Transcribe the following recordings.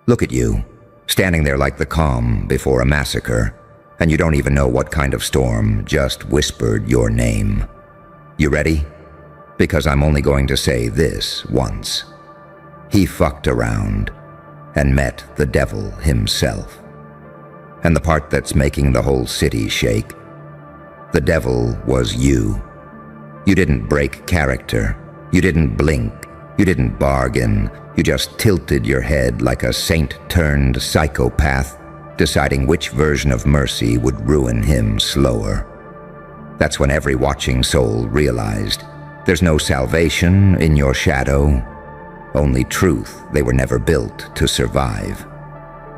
Look at you, standing there like the calm before a massacre, and you don't even know what kind of storm just whispered your name. You ready? Because I'm only going to say this once. He fucked around and met the devil himself. And the part that's making the whole city shake, the devil was you. You didn't break character. You didn't blink. You didn't bargain. You just tilted your head like a saint-turned psychopath, deciding which version of mercy would ruin him slower. That's when every watching soul realized there's no salvation in your shadow, only truth they were never built to survive.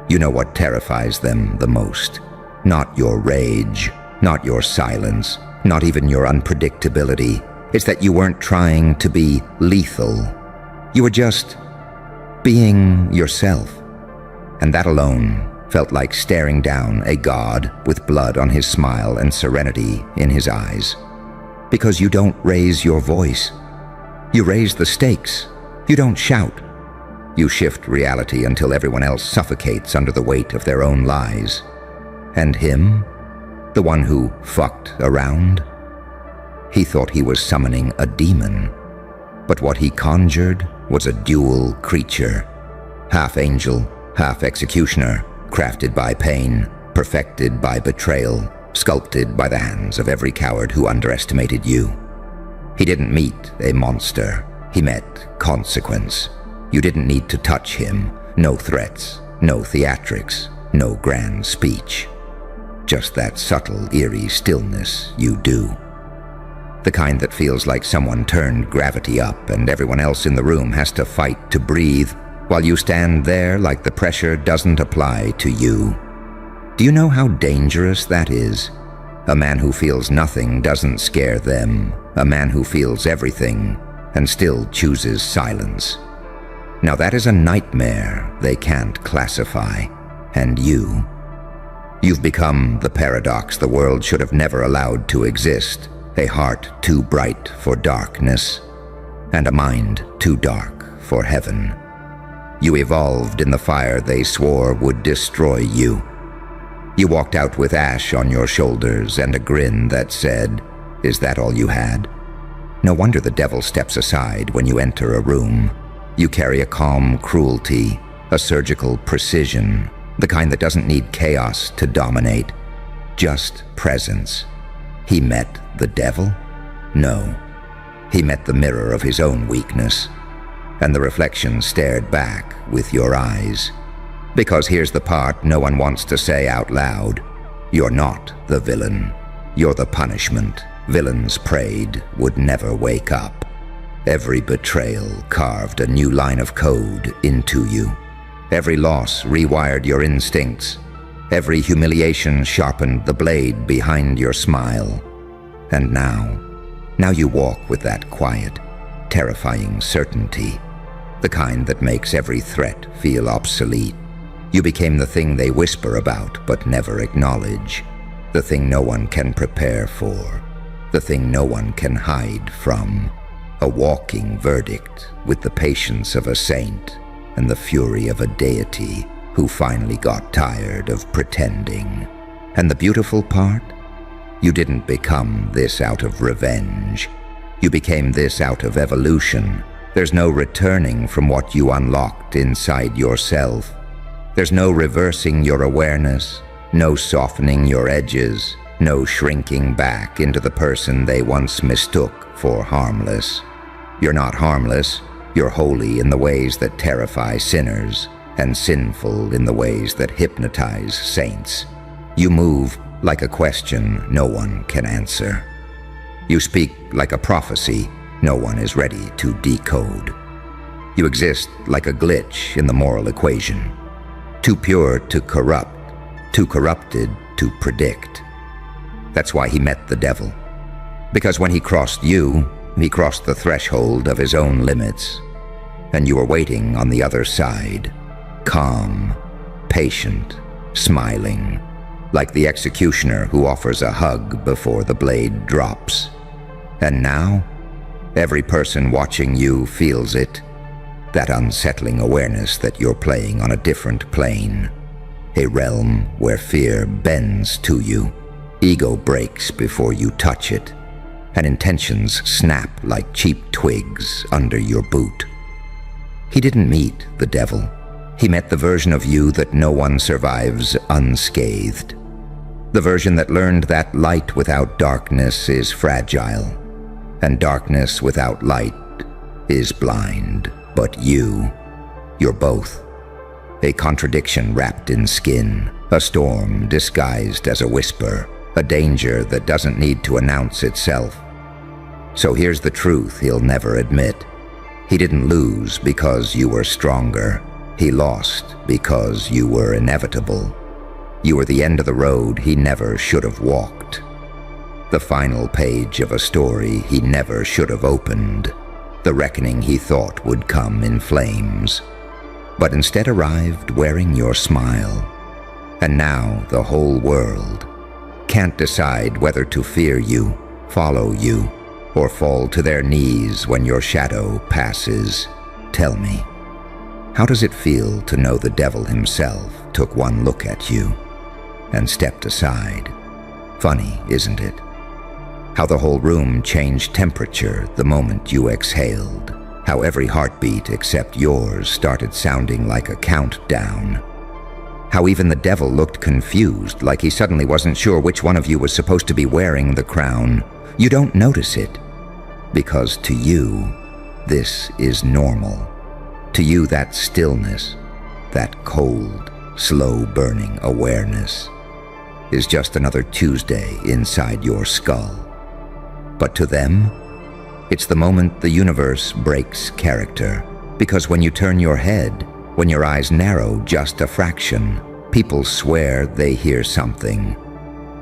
You know what terrifies them the most. Not your rage, not your silence, not even your unpredictability. It's that you weren't trying to be lethal. You were just being yourself. And that alone felt like staring down a god with blood on his smile and serenity in his eyes. Because you don't raise your voice. You raise the stakes. You don't shout. You shift reality until everyone else suffocates under the weight of their own lies. And him, the one who fucked around, he thought he was summoning a demon. But what he conjured was a dual creature, half angel, half executioner, crafted by pain, perfected by betrayal, sculpted by the hands of every coward who underestimated you. He didn't meet a monster. He met consequence. You didn't need to touch him. No threats, no theatrics, no grand speech. Just that subtle, eerie stillness you do. The kind that feels like someone turned gravity up and everyone else in the room has to fight to breathe while you stand there like the pressure doesn't apply to you. Do you know how dangerous that is? A man who feels nothing doesn't scare them. A man who feels everything and still chooses silence. Now that is a nightmare they can't classify. And you've become the paradox the world should have never allowed to exist. A heart too bright for darkness, and a mind too dark for heaven. You evolved in the fire they swore would destroy you. You walked out with ash on your shoulders and a grin that said, "Is that all you had?" No wonder the devil steps aside when you enter a room. You carry a calm cruelty, a surgical precision, the kind that doesn't need chaos to dominate, just presence. He met the devil? No. He met the mirror of his own weakness, and the reflection stared back with your eyes. Because here's the part no one wants to say out loud. You're not the villain. You're the punishment. Villains prayed would never wake up. Every betrayal carved a new line of code into you. Every loss rewired your instincts. Every humiliation sharpened the blade behind your smile. And now you walk with that quiet, terrifying certainty, the kind that makes every threat feel obsolete. You became the thing they whisper about but never acknowledge, the thing no one can prepare for, the thing no one can hide from, a walking verdict with the patience of a saint and the fury of a deity who finally got tired of pretending. And the beautiful part? You didn't become this out of revenge. You became this out of evolution. There's no returning from what you unlocked inside yourself. There's no reversing your awareness, no softening your edges, no shrinking back into the person they once mistook for harmless. You're not harmless. You're holy in the ways that terrify sinners, and sinful in the ways that hypnotize saints. You move like a question no one can answer. You speak like a prophecy no one is ready to decode. You exist like a glitch in the moral equation, too pure to corrupt, too corrupted to predict. That's why he met the devil. Because when he crossed you, he crossed the threshold of his own limits, and you were waiting on the other side, calm, patient, smiling, like the executioner who offers a hug before the blade drops. And now, every person watching you feels it. that unsettling awareness that you're playing on a different plane, a realm where fear bends to you, ego breaks before you touch it, and intentions snap like cheap twigs under your boot. He didn't meet the devil. He met the version of you that no one survives unscathed. The version that learned that light without darkness is fragile, and darkness without light is blind. But you're both. A contradiction wrapped in skin, a storm disguised as a whisper, a danger that doesn't need to announce itself. So here's the truth he'll never admit. He didn't lose because you were stronger. He lost because you were inevitable. You were the end of the road he never should have walked. The final page of a story he never should have opened. The reckoning he thought would come in flames, but instead arrived wearing your smile. And now the whole world can't decide whether to fear you, follow you, or fall to their knees when your shadow passes. Tell me, how does it feel to know the devil himself took one look at you and stepped aside? Funny, isn't it? How the whole room changed temperature the moment you exhaled. How every heartbeat except yours started sounding like a countdown. How even the devil looked confused, like he suddenly wasn't sure which one of you was supposed to be wearing the crown. You don't notice it, because to you, this is normal. To you, that stillness, that cold, slow-burning awareness, is just another Tuesday inside your skull. But to them, it's the moment the universe breaks character. Because when you turn your head, when your eyes narrow just a fraction, people swear they hear something,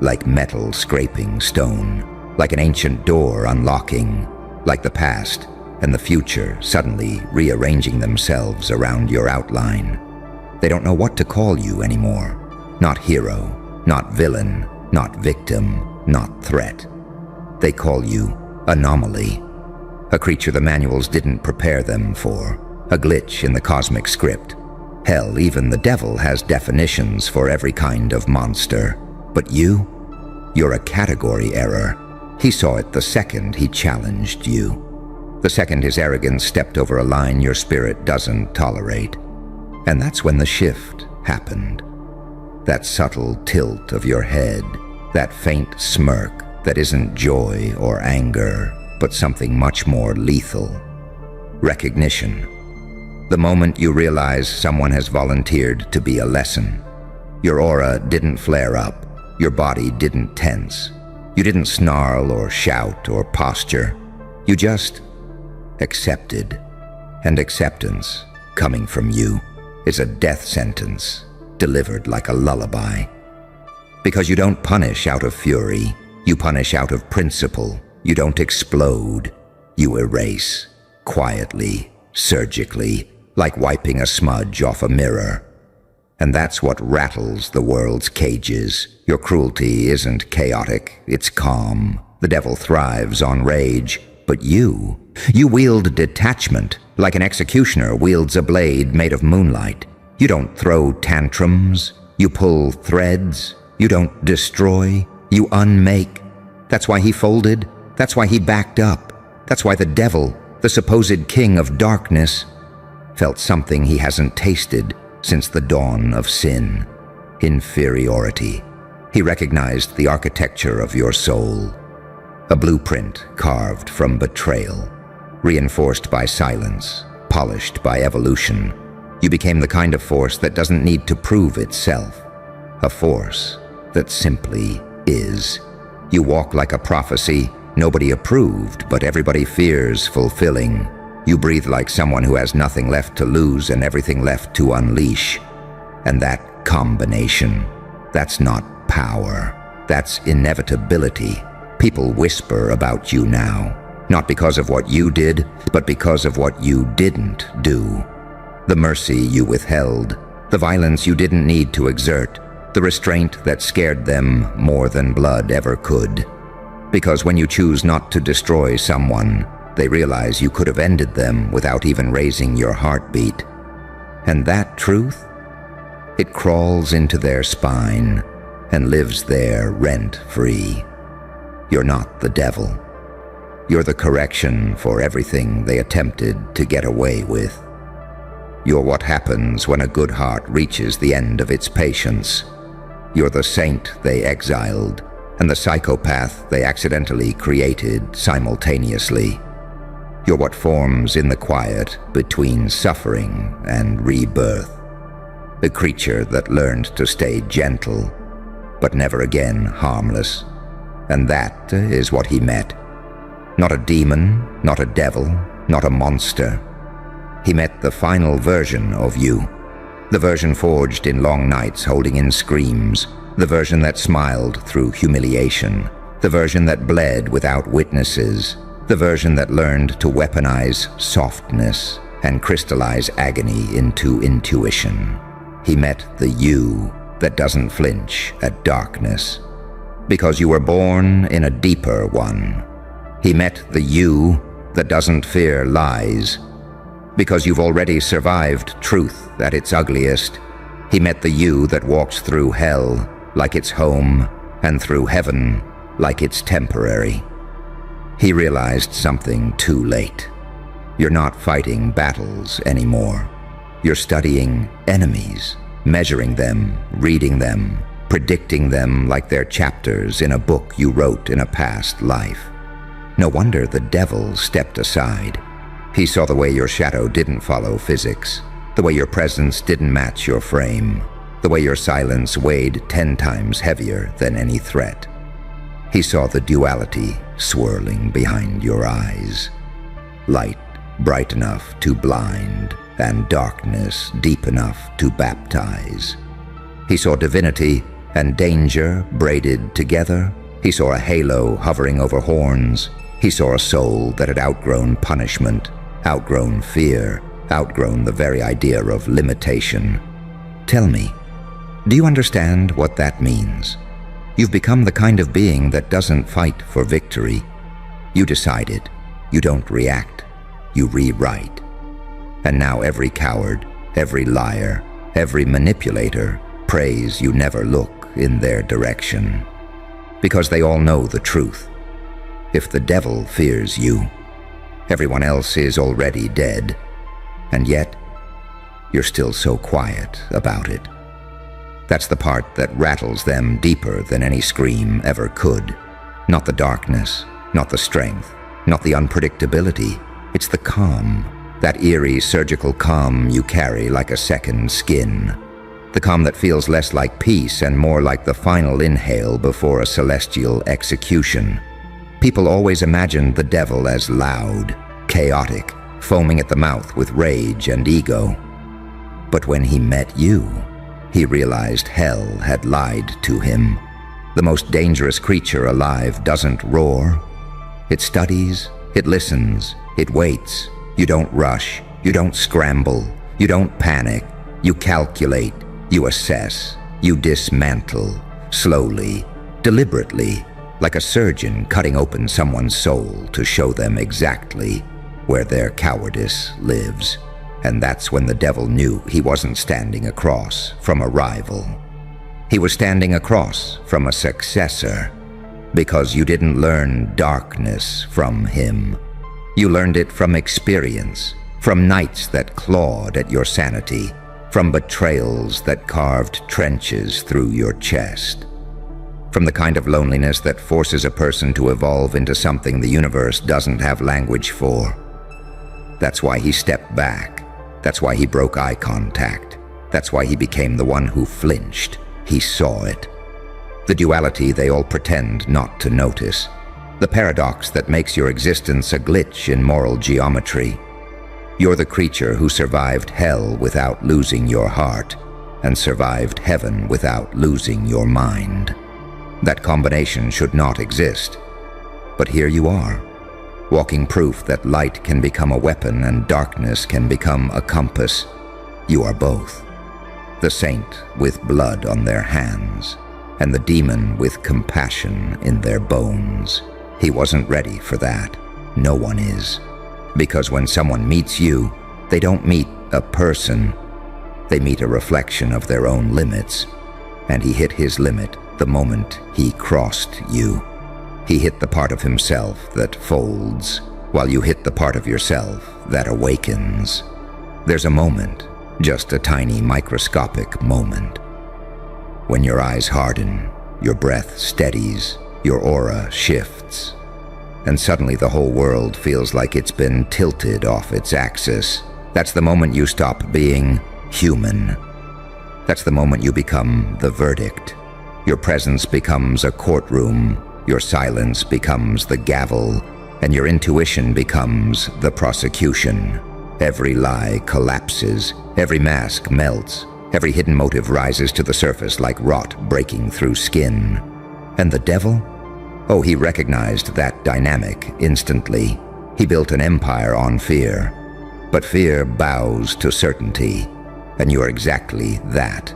like metal scraping stone, like an ancient door unlocking, like the past and the future suddenly rearranging themselves around your outline. They don't know what to call you anymore. Not hero, not villain, not victim, not threat. They call you anomaly, a creature the manuals didn't prepare them for, a glitch in the cosmic script. Hell, even the devil has definitions for every kind of monster. But you're a category error. He saw it the second he challenged you, the second his arrogance stepped over a line your spirit doesn't tolerate. And that's when the shift happened. That subtle tilt of your head, that faint smirk that isn't joy or anger, but something much more lethal. Recognition. The moment you realize someone has volunteered to be a lesson. Your aura didn't flare up. Your body didn't tense. You didn't snarl or shout or posture. You just accepted. And acceptance, coming from you, is a death sentence delivered like a lullaby. Because you don't punish out of fury. You punish out of principle. You don't explode. You erase, quietly, surgically, like wiping a smudge off a mirror. And that's what rattles the world's cages. Your cruelty isn't chaotic, it's calm. The devil thrives on rage. But you wield detachment, like an executioner wields a blade made of moonlight. You don't throw tantrums. You pull threads. You don't destroy. You unmake. That's why he folded. That's why he backed up. That's why the devil, the supposed king of darkness, felt something he hasn't tasted since the dawn of sin. Inferiority. He recognized the architecture of your soul. A blueprint carved from betrayal, reinforced by silence, polished by evolution. You became the kind of force that doesn't need to prove itself. A force that simply is. You walk like a prophecy nobody approved, but everybody fears fulfilling. You breathe like someone who has nothing left to lose and everything left to unleash. And that combination, that's not power. That's inevitability. People whisper about you now, not because of what you did, but because of what you didn't do. The mercy you withheld, the violence you didn't need to exert, the restraint that scared them more than blood ever could. Because when you choose not to destroy someone, They realize you could have ended them without even raising your heartbeat. And that truth, it crawls into their spine and lives there rent-free. You're not the devil. You're the correction for everything they attempted to get away with. You're what happens when a good heart reaches the end of its patience. You're the saint they exiled and the psychopath they accidentally created simultaneously. You're what forms in the quiet between suffering and rebirth. The creature that learned to stay gentle, but never again harmless. And that is what he met. Not a demon, not a devil, not a monster. He met the final version of you. The version forged in long nights holding in screams. The version that smiled through humiliation. The version that bled without witnesses. The version that learned to weaponize softness and crystallize agony into intuition. He met the you that doesn't flinch at darkness, because you were born in a deeper one. He met the you that doesn't fear lies, because you've already survived truth at its ugliest. He met the you that walks through hell like it's home and through heaven like it's temporary. He realized something too late. You're not fighting battles anymore. You're studying enemies, measuring them, reading them, predicting them like they're chapters in a book you wrote in a past life. No wonder the devil stepped aside. He saw the way your shadow didn't follow physics, the way your presence didn't match your frame, the way your silence weighed 10 times heavier than any threat. He saw the duality swirling behind your eyes. Light bright enough to blind, and darkness deep enough to baptize. He saw divinity and danger braided together. He saw a halo hovering over horns. He saw a soul that had outgrown punishment, outgrown fear, outgrown the very idea of limitation. Tell me, do you understand what that means? You've become the kind of being that doesn't fight for victory. You decide it. You don't react. You rewrite. And now every coward, every liar, every manipulator prays you never look in their direction. Because they all know the truth. If the devil fears you, everyone else is already dead. And yet, you're still so quiet about it. That's the part that rattles them deeper than any scream ever could. Not the darkness, not the strength, not the unpredictability. It's the calm. That eerie surgical calm you carry like a second skin. The calm that feels less like peace and more like the final inhale before a celestial execution. People always imagined the devil as loud, chaotic, foaming at the mouth with rage and ego. But when he met you, he realized hell had lied to him. The most dangerous creature alive doesn't roar. It studies, it listens, it waits. You don't rush, you don't scramble, you don't panic, you calculate, you assess, you dismantle, slowly, deliberately, like a surgeon cutting open someone's soul to show them exactly where their cowardice lives. And that's when the devil knew he wasn't standing across from a rival. He was standing across from a successor, because you didn't learn darkness from him. You learned it from experience, from nights that clawed at your sanity, from betrayals that carved trenches through your chest, from the kind of loneliness that forces a person to evolve into something the universe doesn't have language for. That's why he stepped back. That's why he broke eye contact. That's why he became the one who flinched. He saw it. The duality they all pretend not to notice. The paradox that makes your existence a glitch in moral geometry. You're the creature who survived hell without losing your heart, and survived heaven without losing your mind. That combination should not exist. But here you are, walking proof that light can become a weapon and darkness can become a compass. You are both. The saint with blood on their hands, and the demon with compassion in their bones. He wasn't ready for that. no one is. Because when someone meets you, they don't meet a person. They meet a reflection of their own limits. And he hit his limit the moment he crossed you. He hit the part of himself that folds, while you hit the part of yourself that awakens. There's a moment, just a tiny microscopic moment. When your eyes harden, your breath steadies, your aura shifts, and suddenly the whole world feels like it's been tilted off its axis. That's the moment you stop being human. That's the moment you become the verdict. Your presence becomes a courtroom, your silence becomes the gavel, and your intuition becomes the prosecution. Every lie collapses, every mask melts, every hidden motive rises to the surface like rot breaking through skin. And the devil? Oh, he recognized that dynamic instantly. He built an empire on fear. But fear bows to certainty, and you're exactly that.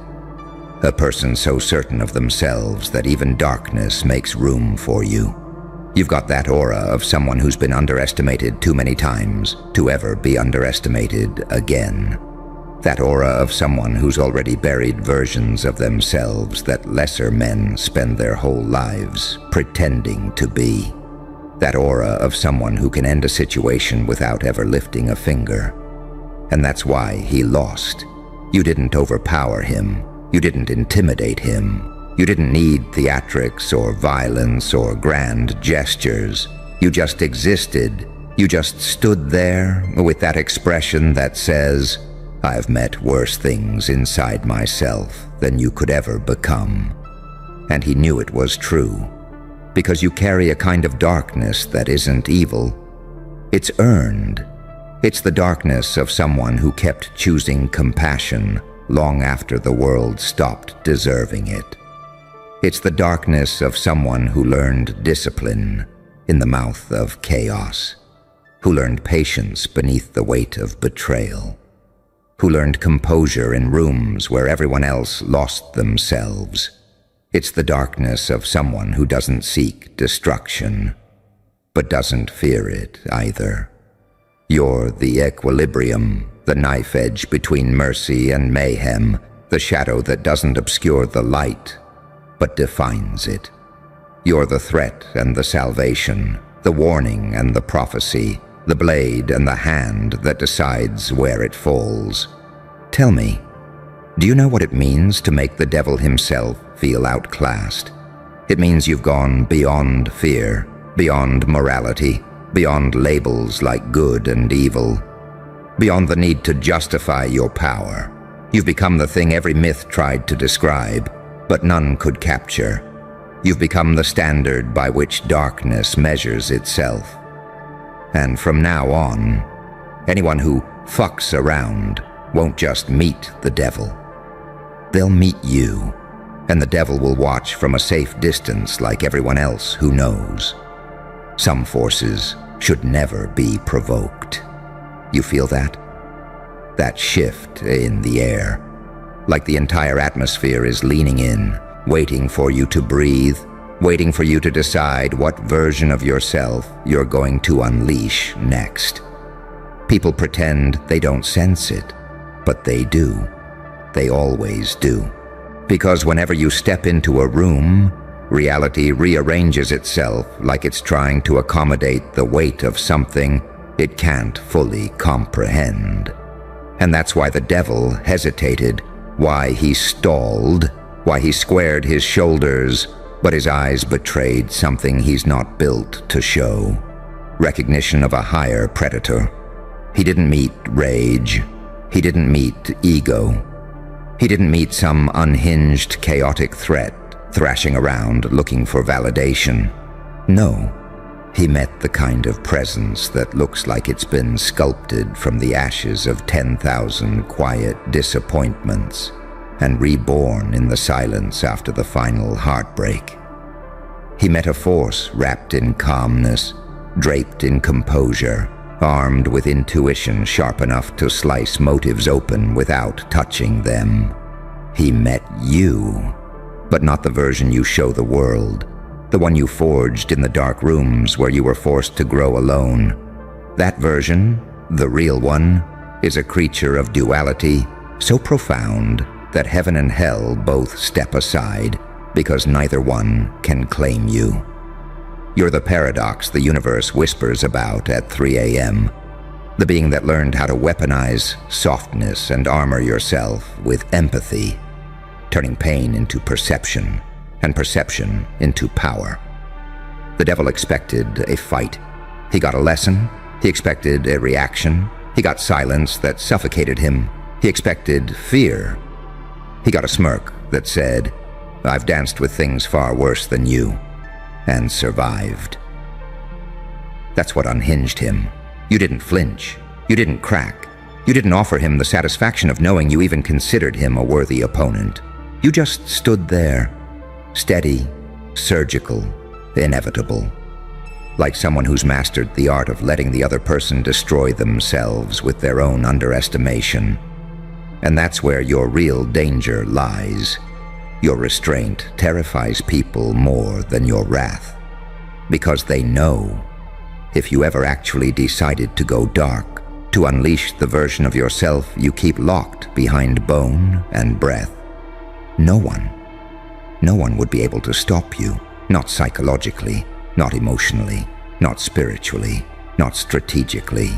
A person so certain of themselves that even darkness makes room for you. You've got that aura of someone who's been underestimated too many times to ever be underestimated again. That aura of someone who's already buried versions of themselves that lesser men spend their whole lives pretending to be. That aura of someone who can end a situation without ever lifting a finger. And that's why he lost. You didn't overpower him. You didn't intimidate him. You didn't need theatrics or violence or grand gestures. You just existed. You just stood there with that expression that says, "I've met worse things inside myself than you could ever become." And he knew it was true, because you carry a kind of darkness that isn't evil. It's earned. It's the darkness of someone who kept choosing compassion long after the world stopped deserving it. It's the darkness of someone who learned discipline in the mouth of chaos, who learned patience beneath the weight of betrayal, who learned composure in rooms where everyone else lost themselves. It's the darkness of someone who doesn't seek destruction, but doesn't fear it either. You're the equilibrium, the knife edge between mercy and mayhem, the shadow that doesn't obscure the light, but defines it. You're the threat and the salvation, the warning and the prophecy, the blade and the hand that decides where it falls. Tell me, do you know what it means to make the devil himself feel outclassed? It means you've gone beyond fear, beyond morality, beyond labels like good and evil, beyond the need to justify your power. You've become the thing every myth tried to describe, but none could capture. You've become the standard by which darkness measures itself. And from now on, anyone who fucks around won't just meet the devil. They'll meet you, and the devil will watch from a safe distance like everyone else who knows. Some forces should never be provoked. You feel that? That shift in the air. Like the entire atmosphere is leaning in, waiting for you to breathe, waiting for you to decide what version of yourself you're going to unleash next. People pretend they don't sense it, but they do. They always do. Because whenever you step into a room, reality rearranges itself like it's trying to accommodate the weight of something it can't fully comprehend. And that's why the devil hesitated, why he stalled, why he squared his shoulders, but his eyes betrayed something he's not built to show. Recognition of a higher predator. He didn't meet rage. He didn't meet ego. He didn't meet some unhinged, chaotic threat thrashing around looking for validation. No, he met the kind of presence that looks like it's been sculpted from the ashes of 10,000 quiet disappointments and reborn in the silence after the final heartbreak. He met a force wrapped in calmness, draped in composure, armed with intuition sharp enough to slice motives open without touching them. He met you, but not the version you show the world, the one you forged in the dark rooms where you were forced to grow alone. That version, the real one, is a creature of duality so profound that heaven and hell both step aside because neither one can claim you. You're the paradox the universe whispers about at 3 a.m., the being that learned how to weaponize softness and armor yourself with empathy, turning pain into perception and perception into power. The devil expected a fight. He got a lesson. He expected a reaction. He got silence that suffocated him. He expected fear. He got a smirk that said, "I've danced with things far worse than you," and survived. That's what unhinged him. You didn't flinch. You didn't crack. You didn't offer him the satisfaction of knowing you even considered him a worthy opponent. You just stood there, steady, surgical, inevitable, like someone who's mastered the art of letting the other person destroy themselves with their own underestimation. And that's where your real danger lies. Your restraint terrifies people more than your wrath, because they know if you ever actually decided to go dark, to unleash the version of yourself you keep locked behind bone and breath, no one would be able to stop you. Not psychologically, not emotionally, not spiritually, not strategically.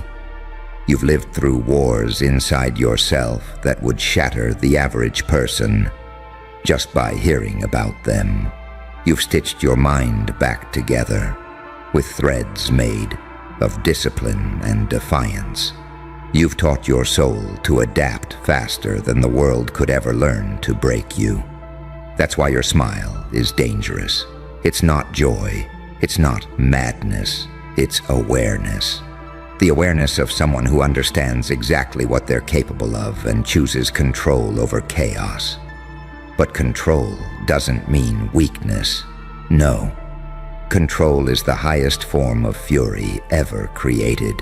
You've lived through wars inside yourself that would shatter the average person just by hearing about them. You've stitched your mind back together with threads made of discipline and defiance. You've taught your soul to adapt faster than the world could ever learn to break you. That's why your smile is dangerous. It's not joy. It's not madness. It's awareness. The awareness of someone who understands exactly what they're capable of and chooses control over chaos. But control doesn't mean weakness. No. Control is the highest form of fury ever created.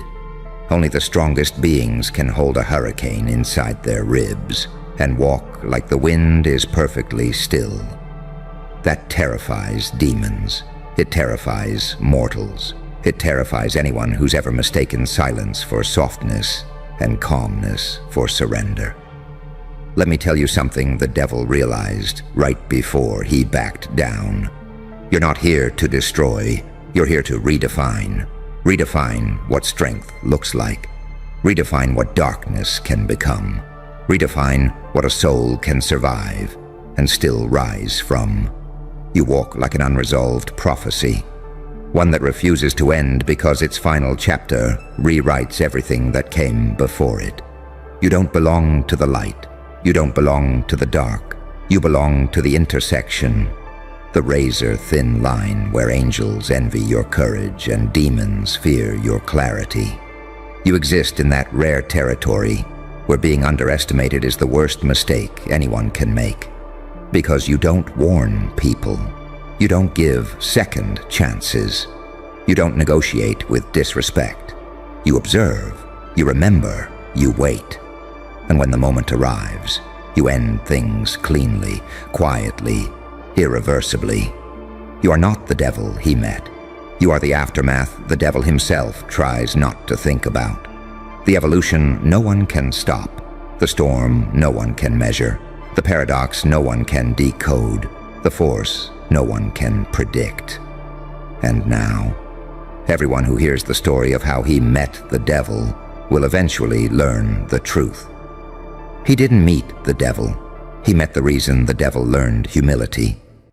Only the strongest beings can hold a hurricane inside their ribs and walk like the wind is perfectly still. That terrifies demons. It terrifies mortals. It terrifies anyone who's ever mistaken silence for softness and calmness for surrender. Let me tell you something the devil realized right before he backed down. You're not here to destroy. You're here to redefine. Redefine what strength looks like. Redefine what darkness can become. Redefine what a soul can survive and still rise from. You walk like an unresolved prophecy, one that refuses to end because its final chapter rewrites everything that came before it. You don't belong to the light. You don't belong to the dark. You belong to the intersection, the razor-thin line where angels envy your courage and demons fear your clarity. You exist in that rare territory where being underestimated is the worst mistake anyone can make. Because you don't warn people. You don't give second chances. You don't negotiate with disrespect. You observe, you remember, you wait. And when the moment arrives, you end things cleanly, quietly, irreversibly. You are not the devil he met. You are the aftermath the devil himself tries not to think about. The evolution no one can stop. The storm no one can measure. The paradox no one can decode. The force no one can predict. And now, everyone who hears the story of how he met the devil will eventually learn the truth. He didn't meet the devil. He met the reason the devil learned humility.